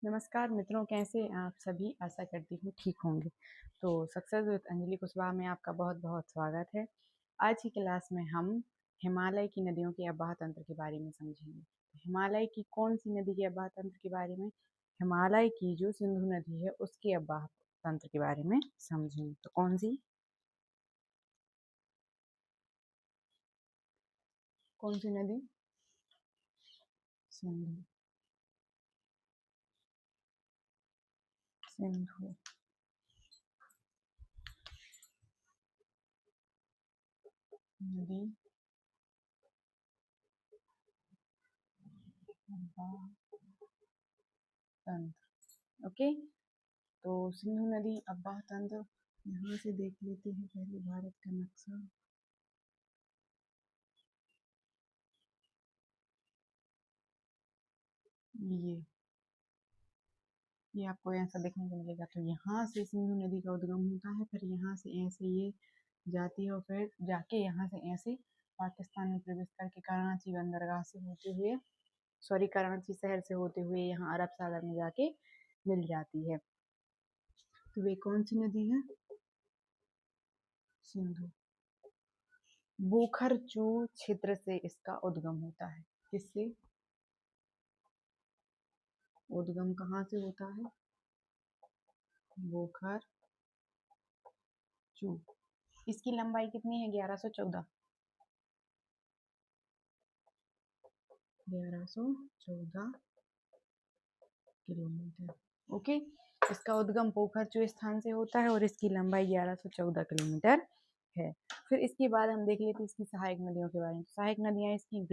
नमस्कार मित्रों, कैसे हैं आप सभी? आशा करती हूँ ठीक होंगे। तो सक्सेस विद अंजलि कुशवाहा में आपका बहुत बहुत स्वागत है। आज की क्लास में हम हिमालय की नदियों के अववाह तंत्र के बारे में समझेंगे। हिमालय की कौन सी नदी के अववाह तंत्र के बारे में? हिमालय की जो सिंधु नदी है उसके अववाह तंत्र के बारे में समझेंगे। तो कौन सी नदी? सिंधु। सिंधु नदी अववाह तंत्र। ओके, तो सिंधु नदी अववाह तंत्र यहाँ से देख लेते हैं पहले भारत का नक्शा। ये आपको ऐसा देखने को मिलेगा। तो यहाँ से सिंधु नदी का उद्गम होता है, फिर यहाँ से ऐसे ये जाती है और फिर जाके यहाँ से ऐसे पाकिस्तान में प्रवेश करके कराची बंदरगाह से होते हुए कराची शहर से होते हुए यहाँ अरब सागर में जाके मिल जाती है। तो वे कौन सी नदी है? सिंधु। बोखरचू क्षेत्र से इसका उद्गम होता है। किससे उद्गम कहाँ से होता है? बोखरचू। इसकी लंबाई कितनी है? 1114 किलोमीटर। ओके, इसका उद्गम पोखरचू स्थान से होता है और इसकी लंबाई 1114 किलोमीटर है। फिर इसके बाद हम देख लेते हैं इसकी सहायक नदियों के बारे में। सहायक नदियां इसकी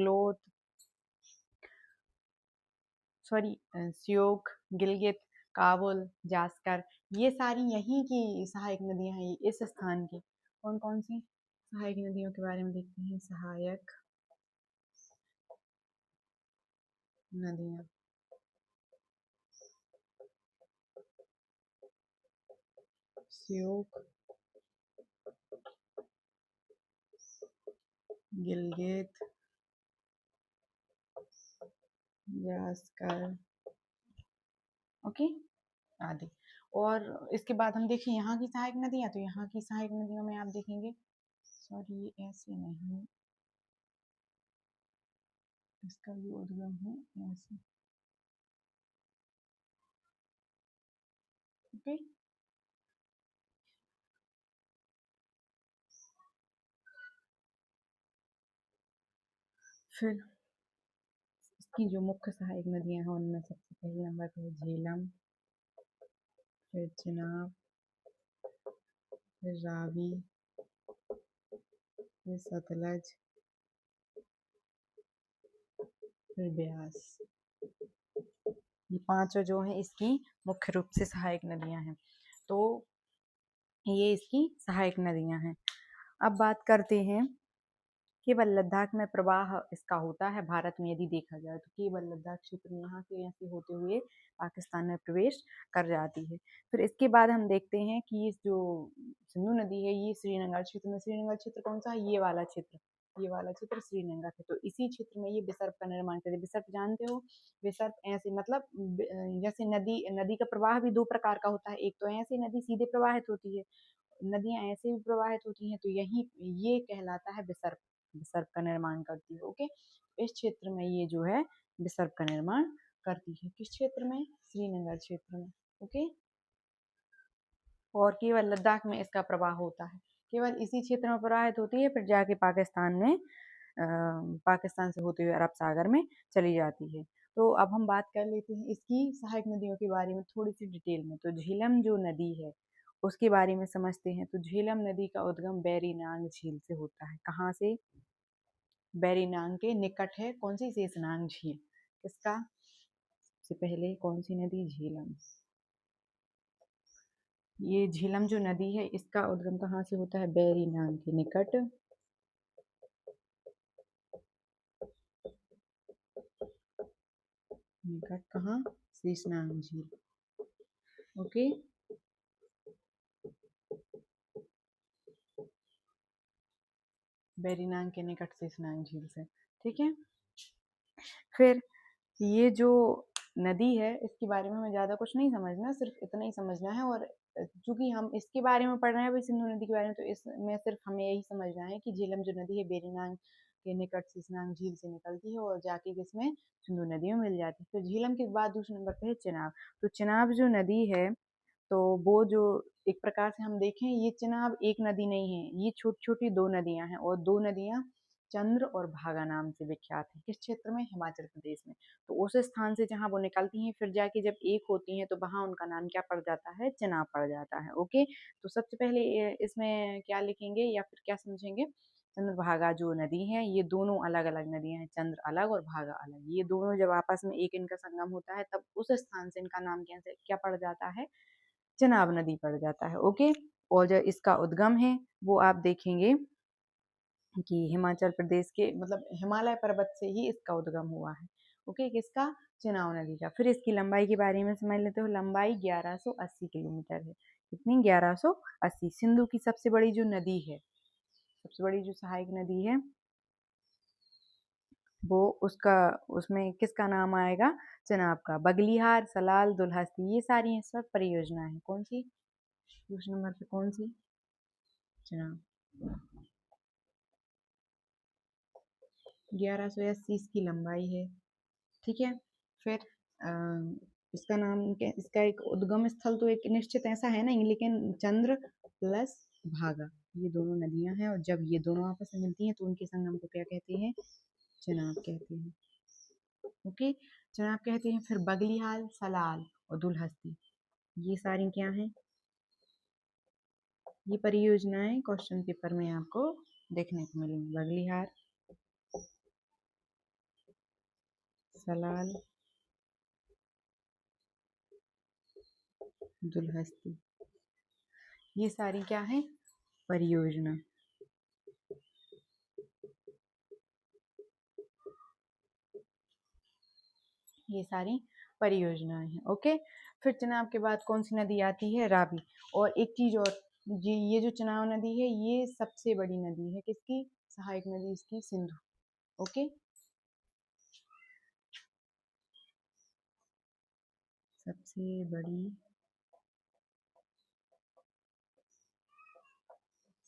श्योक, गिलगित, काबुल, जास्कर, ये सारी यहीं की सहायक नदियां हैं। इस स्थान की कौन कौन सी सहायक नदियों के बारे में देखते हैं। सहायक नदियां श्योक, गिलगित, जास्कर, ओके आदि। और इसके बाद हम देखें यहाँ की सहायक नदियां। तो यहाँ की सहायक नदियों में आप देखेंगे, ये ऐसे नहीं, इसका भी उद्गम है ऐसे। ओके, फिर इसकी जो मुख्य सहायक नदियां हैं उनमें सबसे पहले नंबर पे है झेलम, फिर चिनाब, फिर रावी, फिर सतलज, फिर ब्यास। ये पांचों जो है इसकी मुख्य रूप से सहायक नदियां हैं। तो ये इसकी सहायक नदियां हैं। अब बात करते हैं, केवल लद्दाख में प्रवाह इसका होता है भारत में यदि देखा जाए तो। केवल लद्दाख क्षेत्र में यहाँ से ऐसे होते हुए पाकिस्तान में प्रवेश कर जाती है। फिर इसके बाद हम देखते हैं कि इस जो सिंधु नदी है ये श्रीनगर क्षेत्र में, श्रीनगर क्षेत्र कौन सा है? ये वाला क्षेत्र श्रीनगर है। तो इसी क्षेत्र में ये विसर्प का निर्माण करते। विसर्प जानते हो? विसर्प ऐसे मतलब जैसे नदी नदी का प्रवाह भी दो प्रकार का होता है। एक तो ऐसे नदी सीधे प्रवाहित होती है, नदियां ऐसे भी प्रवाहित होती हैं, तो यही ये कहलाता है विसर्प। विसर्प का निर्माण करती है। ओके, इस क्षेत्र में ये जो है विसर्प का निर्माण करती है। किस क्षेत्र में? श्रीनगर क्षेत्र में। ओके, और केवल लद्दाख में इसका प्रवाह होता है, केवल इसी क्षेत्र में प्रवाहित होती है, फिर जाके पाकिस्तान में पाकिस्तान से होते हुए अरब सागर में चली जाती है। तो अब हम बात कर लेते हैं इसकी सहायक नदियों के बारे में थोड़ी सी डिटेल में। तो झेलम जो नदी है उसके बारे में समझते हैं। तो झेलम नदी का उद्गम बैरीनांग झील से होता है। कहाँ से? बैरीनांग के निकट है कौन सी? शेषनाग झील। किसका? सबसे पहले कौन सी नदी? झेलम। ये झेलम जो नदी है इसका उद्गम कहाँ से होता है? बैरीनांग के निकट। निकट कहाँ? शेषनाग झील। ओके, बैरीनांग के निकट शेषनाग झील से। ठीक है, फिर ये जो नदी है इसके बारे में हमें ज़्यादा कुछ नहीं समझना, सिर्फ इतना ही समझना है। और चूंकि हम इसके बारे में पढ़ रहे हैं अभी सिंधु नदी के बारे में, तो इसमें सिर्फ हमें यही समझना है कि झेलम जो नदी है बेरीनाग के निकट सीसनाग झील से निकलती है और जाके किसमें, सिंधु नदी में मिल जाती है। फिर झेलम के बाद दूसरे नंबर पे है चिनाब। तो चिनाब जो नदी है, तो वो जो एक प्रकार से हम देखें, ये चिनाब एक नदी नहीं है, ये छोटी छोटी दो नदियां हैं, और दो नदियां चंद्र और भागा नाम से विख्यात है। किस क्षेत्र में, हिमाचल प्रदेश में। तो उस स्थान से जहाँ वो निकलती हैं, फिर जाके जब एक होती हैं, तो वहां उनका नाम क्या पड़ जाता है, चिनाब पड़ जाता है। ओके, तो सबसे पहले इसमें क्या लिखेंगे या फिर क्या समझेंगे, चंद्रभागा जो नदी है, ये दोनों अलग अलग नदियां हैं, चंद्र अलग और भागा अलग। ये दोनों जब आपस में एक इनका संगम होता है, तब उस स्थान से इनका नाम कैसे क्या पड़ जाता है, चिनाब नदी पड़ जाता है। ओके, और जो इसका उद्गम है वो आप देखेंगे कि हिमाचल प्रदेश के मतलब हिमालय पर्वत से ही इसका उद्गम हुआ है। ओके, किसका, चिनाब नदी का। फिर इसकी लंबाई के बारे में समझ लेते हो। लंबाई 1180 किलोमीटर है। कितनी, 1180। सिंधु की सबसे बड़ी जो नदी है, सबसे बड़ी जो सहायक नदी है, वो उसका, उसमें किसका नाम आएगा, चिनाब का। बगलिहार, सलाल, दुलहस्ती, ये सारी इस वक्त परियोजना है। कौन सी, दूसरे नंबर पे कौन सी, चिनाब। 1180 इसकी लंबाई है। ठीक है, फिर इसका नाम क्या, इसका एक उद्गम स्थल तो एक निश्चित ऐसा है नहीं, लेकिन चंद्र प्लस भागा, ये दोनों नदियां हैं, और जब ये दोनों आपस में मिलती हैं तो उनके संगम को क्या कहते हैं, चिनाब कहते हैं। ओके, चिनाब कहते हैं। फिर बगलिहाल, सलाल और दुलहस्ती, ये सारी क्या हैं, ये परियोजनाएं क्वेश्चन पेपर में आपको देखने को मिलेंगी। बगलिहार, सलाल, दुलहस्ती, ये सारी क्या है, परियोजना। ये सारी परियोजनाएं हैं। ओके, फिर चिनाब के बाद कौन सी नदी आती है, रावी। और एक चीज और, ये जो चिनाब नदी है, ये सबसे बड़ी नदी है, किसकी, सहायक नदी इसकी, सिंधु। ओके, सबसे बड़ी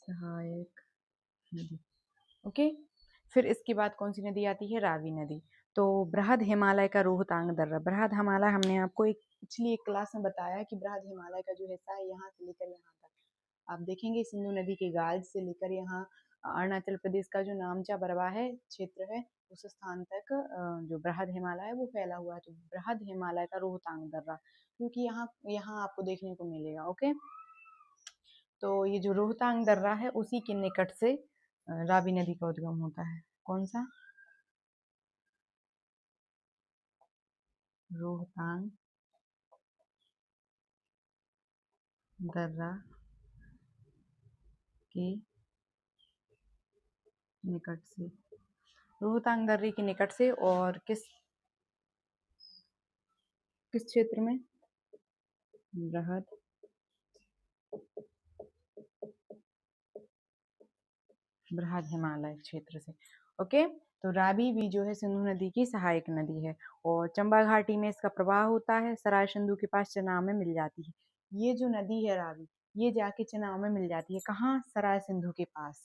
सहायक नदी। ओके, फिर इसके बाद कौन सी नदी आती है, रावी नदी। तो बृहद हिमालय का रोहतांग दर्रा। बृहद हिमालय हमने आपको एक पिछली एक क्लास में बताया कि बृहद हिमालय का जो हिस्सा है, यहाँ से लेकर यहाँ तक आप देखेंगे, सिंधु नदी के गाज से लेकर यहाँ अरुणाचल प्रदेश का जो नामचा बरवा है क्षेत्र है, उस स्थान तक जो बृहद हिमालय है वो फैला हुआ है। तो बृहद हिमालय का रोहतांग दर्रा, क्योंकि यहाँ यहाँ आपको देखने को मिलेगा। ओके, तो ये जो रोहतांग दर्रा है, उसी के निकट से रावी नदी का उद्गम होता है। कौन सा, रोहतांग दर्रा के निकट से, रोहतांग दर्रे के निकट से, और किस किस क्षेत्र में, बृहद बृहद हिमालय क्षेत्र से। ओके, तो रावी भी जो है सिंधु नदी की सहायक नदी है, और चंबा घाटी में इसका प्रवाह होता है, सराय सिंधु के पास चिनाब में मिल जाती है। ये जो नदी है रावी, ये जाके चिनाब में मिल जाती है, कहाँ, सराय सिंधु के पास।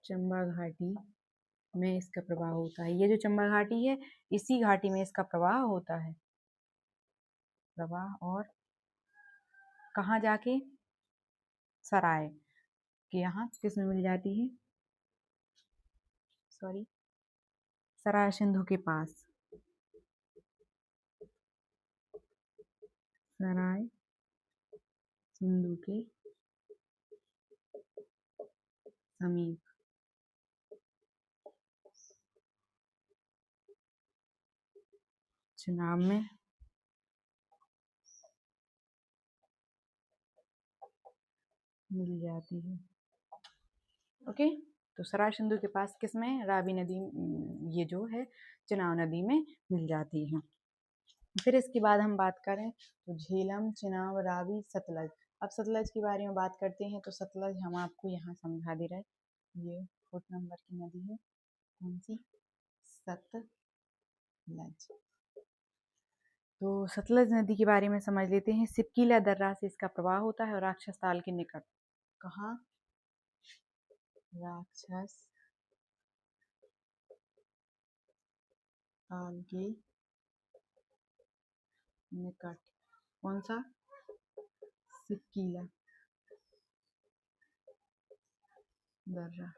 चंबा घाटी में इसका प्रवाह होता है। ये जो चंबा घाटी है, इसी घाटी में इसका प्रवाह होता है, प्रवाह। और कहाँ जाके, सराय के यहाँ किस में मिल जाती है, सॉरी, सराय सिंधु के पास, सराय सिंधु के समीप चिनाब में मिल जाती है। ओके, तो सराय सिंधु के पास किसमें, रावी नदी, ये जो है चिनाब नदी में मिल जाती है। फिर इसके बाद हम बात करें तो झेलम, चिनाब, रावी, सतलज। अब सतलज के बारे में बात करते हैं। तो सतलज हम आपको यहाँ समझा दे रहे हैं, ये 4 नंबर की नदी है। कौन सी, सतलज। तो सतलज नदी के बारे में समझ लेते हैं। सिपकीला दर्रा से इसका प्रवाह होता है और राक्षस ताल के निकट। कहाँ? राक्षस ताल के निकट। कौन सा? सिपकीला दर्रा,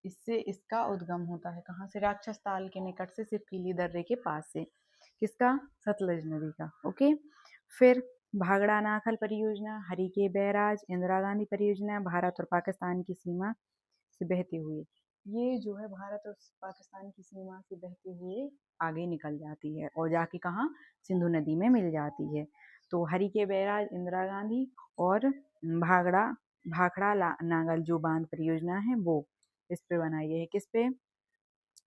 इससे इसका उद्गम होता है। कहाँ से? राक्षस ताल के निकट से, सिपकीली दर्रे के पास से। किसका? सतलज नदी का। ओके। फिर भागड़ा नाखल परियोजना, हरिके बैराज, इंदिरा गांधी परियोजना, भारत और पाकिस्तान की सीमा से बहते हुए। ये जो है भारत और पाकिस्तान की सीमा से बहते हुए आगे निकल जाती है और जाके कहाँ? सिंधु नदी में मिल जाती है। तो हरिके बैराज, इंदिरा गांधी और भागड़ा भाखड़ा नागल जो बांध परियोजना है वो इस पे बनाई गई है। किस पे?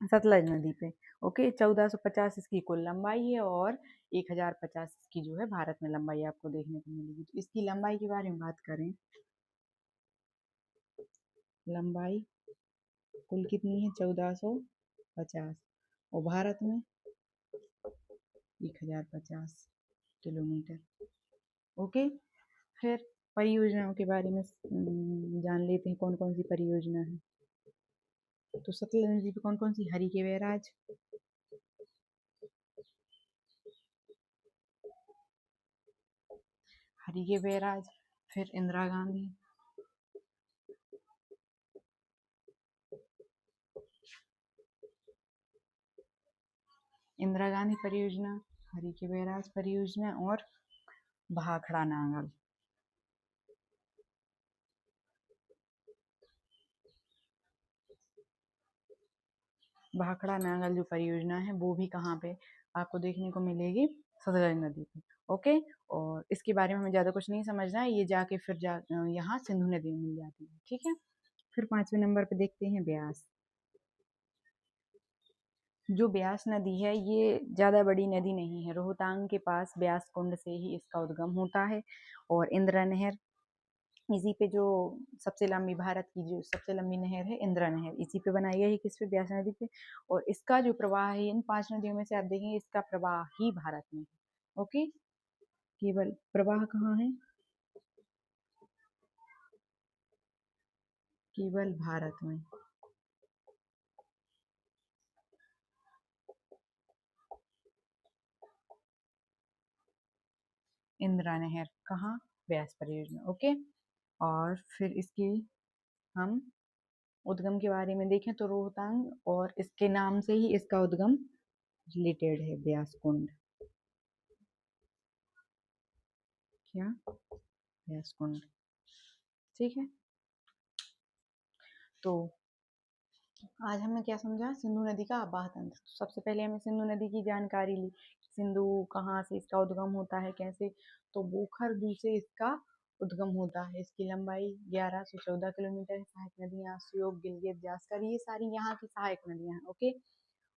सतलज नदी पे। ओके। 1450 इसकी कुल लंबाई है और 1050 इसकी जो है भारत में लंबाई आपको देखने को मिलेगी। तो इसकी लंबाई के बारे में बात करें, लंबाई कुल कितनी है? 1450 और भारत में 1050 किलोमीटर। ओके। फिर परियोजनाओं के बारे में जान लेते हैं कौन कौन सी परियोजना है। तो सतलज नदी पे कौन कौन सी? हरिके बैराज, हरिके बैराज, फिर इंदिरा गांधी, इंदिरा गांधी परियोजना, हरिके बैराज परियोजना और भाखड़ा नांगल। भाखड़ा नांगल जो परियोजना है वो भी कहाँ पे आपको देखने को मिलेगी? सतलज नदी पे। ओके। और इसके बारे में हमें ज़्यादा कुछ नहीं समझना है, ये जाके फिर यहाँ सिंधु नदी में मिल जाती है। ठीक है। फिर 5वें नंबर पे देखते हैं ब्यास। जो ब्यास नदी है ये ज़्यादा बड़ी नदी नहीं है। रोहतांग के पास ब्यास कुंड से ही इसका उद्गम होता है और इंदिरा नहर इसी पे, जो सबसे लंबी, भारत की जो सबसे लंबी नहर है इंदिरा नहर, इसी पे बनाई गई है। किस पे? ब्यास नदी पे। और इसका जो प्रवाह है इन 5 नदियों में से आप देखेंगे इसका प्रवाह ही भारत में है। ओके। केवल प्रवाह कहाँ है? केवल भारत में। इंदिरा नहर कहाँ? ब्यास परियोजना। ओके। और फिर इसकी हम उद्गम के बारे में देखें तो रोहतांग और इसके नाम से ही इसका उद्गम रिलेटेड है, ब्यास कुंड। क्या? ब्यास कुंड। ठीक है। तो आज हमने क्या समझा? सिंधु नदी का आवाह तंत्र। तो सबसे पहले हमने सिंधु नदी की जानकारी ली। सिंधु कहाँ से इसका उद्गम होता है, कैसे? तो बोखरदू से इसका उद्गम होता है। इसकी लंबाई 1114 किलोमीटर है। सहायक नदियाँ श्योक, गिलगित, जास्कर, ये सारी यहाँ की सहायक नदियाँ हैं। ओके।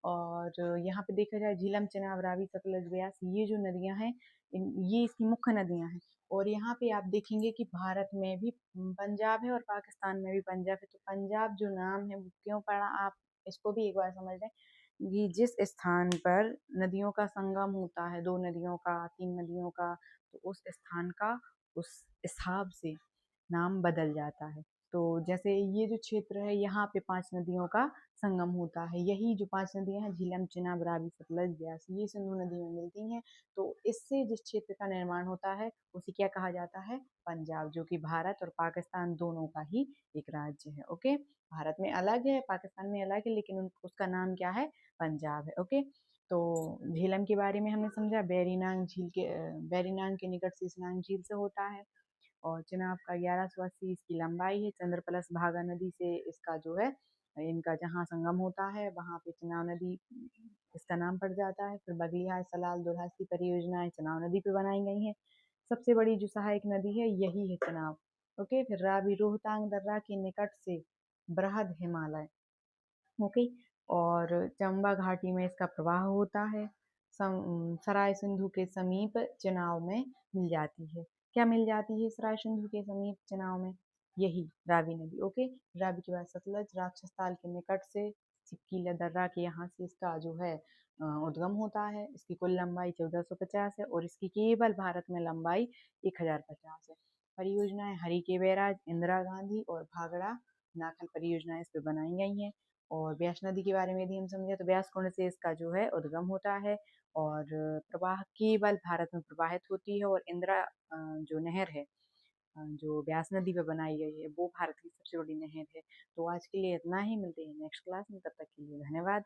और यहाँ पे देखा जाए झीलम, चिनाब, रावी, सतलज, ब्यास, ये जो नदियाँ हैं ये इसकी मुख्य नदियाँ हैं। और यहाँ पे आप देखेंगे कि भारत में भी पंजाब है और पाकिस्तान में भी पंजाब है। तो पंजाब जो नाम है वो क्यों पड़ा, आप इसको भी एक बार समझ लें। ये जिस स्थान पर नदियों का संगम होता है, 2 नदियों का, 3 नदियों का, तो उस स्थान का उस हिसाब से नाम बदल जाता है। तो जैसे ये जो क्षेत्र है यहाँ पे 5 नदियों का संगम होता है। यही जो 5 नदियाँ हैं झीलम, चिनाब, रावी, सतलज, ब्यास, ये सिंधु नदी में मिलती हैं। तो इससे जिस क्षेत्र का निर्माण होता है उसे क्या कहा जाता है? पंजाब, जो कि भारत और पाकिस्तान दोनों का ही एक राज्य है। ओके। भारत में अलग है, पाकिस्तान में अलग है, लेकिन उसका नाम क्या है? पंजाब है। ओके। तो झीलम के बारे में हमने समझा, बैरीनांग के निकट से स्नान झील से होता है। और चिनाब का 1180 इसकी लंबाई है। चंद्र प्लस भागा नदी से इसका जो है इनका जहाँ संगम होता है वहाँ पे चिनाब नदी इसका नाम पड़ जाता है। फिर बगलिहार, सलाल, दुल्हासी परियोजनाएं चिनाब नदी पे बनाई गई हैं। सबसे बड़ी जो सहायक नदी है यही है चिनाब। ओके। फिर रावी रोहतांग दर्रा के निकट से बृहद हिमालय। ओके। और चंबा घाटी में इसका प्रवाह होता है। सराय सिंधु के समीप चिनाव में मिल जाती है। क्या मिल जाती है सराय सिंधु के समीप चिनाव में? यही रावी नदी। ओके। रावी के बाद सतलज, राक्षस ताल के निकट से चिपकीला दर्रा के यहाँ से इसका जो है उद्गम होता है। इसकी कुल लंबाई 1450 है और इसकी केवल भारत में लंबाई 1050 है। परियोजनाएं हरिके बैराज, इंदिरा गांधी और भाखड़ा नाखल परियोजनाएं इस पे बनाई गई हैं। और ब्यास नदी के बारे में यदि हम समझे तो ब्यास कुंड से इसका जो है उद्गम होता है और प्रवाह केवल भारत में प्रवाहित होती है। और इंदिरा जो नहर है जो ब्यास नदी पे बनाई गई है वो भारत की सबसे बड़ी नहर है। तो आज के लिए इतना ही, मिलते हैं नेक्स्ट क्लास में, तब तक के लिए धन्यवाद।